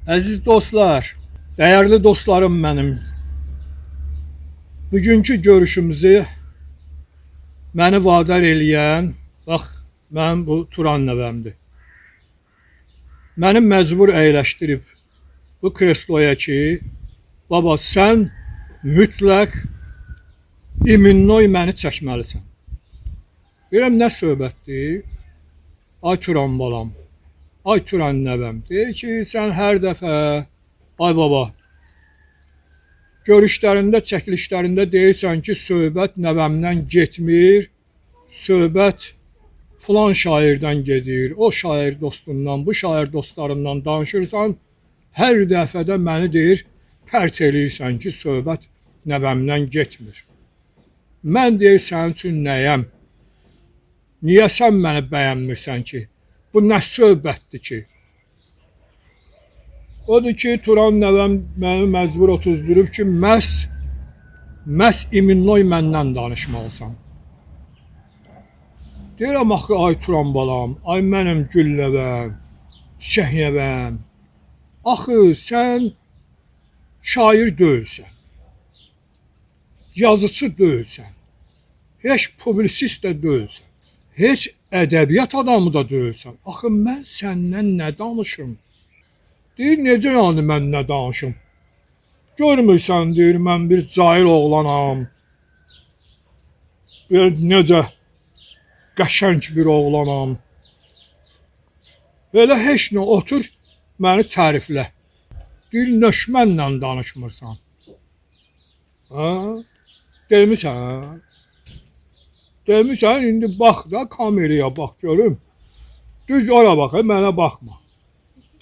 Əziz dostlar, değerli dostlarım mənim, bugünkü görüşümüzü məni vadar eləyən, bax, mənim bu Turan nəvəmdir. Məni məcbur əyləşdirib bu kresloya ki, baba sən mütləq imminoy məni çəkməlisən. Deyirəm, nə söhbətdir? Ay Turan balam, ay Turan nəvəm, deyir ki, sən hər dəfə, ay baba, görüşlərində, çəkilişlərində deyirsən ki, söhbət nəvəmdən getmir, söhbət filan şairdən gedir, o şair dostundan, bu şair dostlarından danışırsan, hər dəfədə məni deyir, pərt eləyirsən ki, söhbət nəvəmdən getmir. Mən deyir, sənin üçün nəyəm? Niyə sən məni bəyənmirsən ki? Bu nə söhbətdir ki? Odur ki, Turan nəvəm məni məcbur otuzdurub ki, məhz imminoy məndən danışmalısan. Deyirəm, axı, ay Turan balam, ay mənim gül nəvəm, çiçək nəvəm, axı, sən şair deyilsən, yazıcı deyilsən, heç publisist də deyilsən, heç ədəbiyyat adamı da deyilsən. Axı, mən səndən nə danışım? Deyir, necə yəni mən nə danışım? Görmürsən, deyir, mən bir cahil oğlanam. Necə qəşəng bir oğlanam. Belə heç nə otur, məni təriflə. Deyir, nöşmənlə danışmırsan. Ha? Demirsən? Demirsən, indi bax da kameraya bax görüm. Düz ora bax, mənə baxma.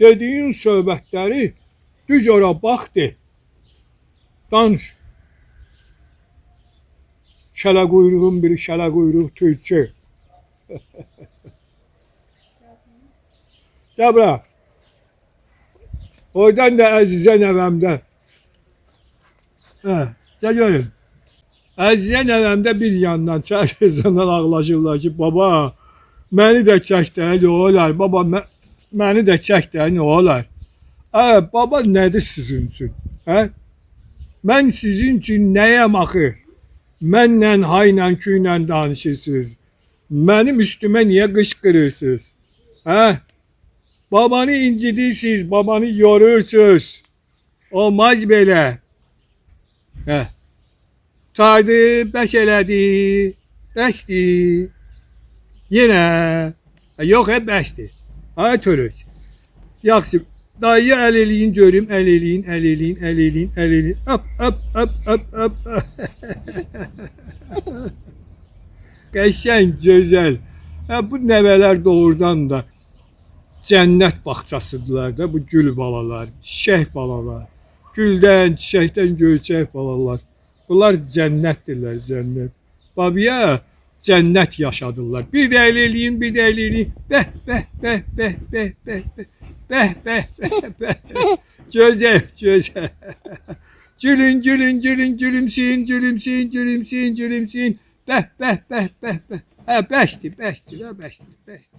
Dediyin söhbətləri düz ora bax de. Danış. Şələ quyruğun biri, şələ quyruq tülkü. Gəbra. Oradan da Əzizə nəvəmdə. Gəl görüm. Əzizə nəvəmdə bir yandan çəkirsən ağlaşırlar ki, baba, məni də çək də, nə olar? Baba, məni də çək də, nə olar? Baba, nədir sizin üçün? Mən sizin üçün nəyəm axı? Mənlə, hayla, küylə danışırsınız. Mənim üstümə niyə qışqırırsınız? Babanı incidirsiniz, babanı yorursunuz. Olmaz belə. Tardı, bəş elədi, bəşdir. Yenə, yox, bəşdir. Ay törük. Yaxşı, dayıya əl eləyin, görüm, əl eləyin, əl eləyin, əl eləyin, əl eləyin. Öp, öp, öp, öp, öp. Qəşəng, gözəl. Bu nəvələr doğrudan da cənnət bağçasıdırlar da, bu gül balalar, çiçək balalar. Güldən, çiçəkdən göyçək balalar. Bunlar cənnətdirlər, cənnət. Babaya cənnət yaşadırlar. Bir də əl eləyin, bir də əl eləyin. Bəh, bəh, bəh, bəh, bəh, bəh, bəh. Bəh, bəh, bəh, bəh. Gözəl, gözəl. Gülün, gülün, gülün, gülümsün, gülümsün, gülümsün, gülümsün. Bəh, bəh, bəh, bəh, bəh. Bəşdir, bəşdir, bəşdir, bəşdir.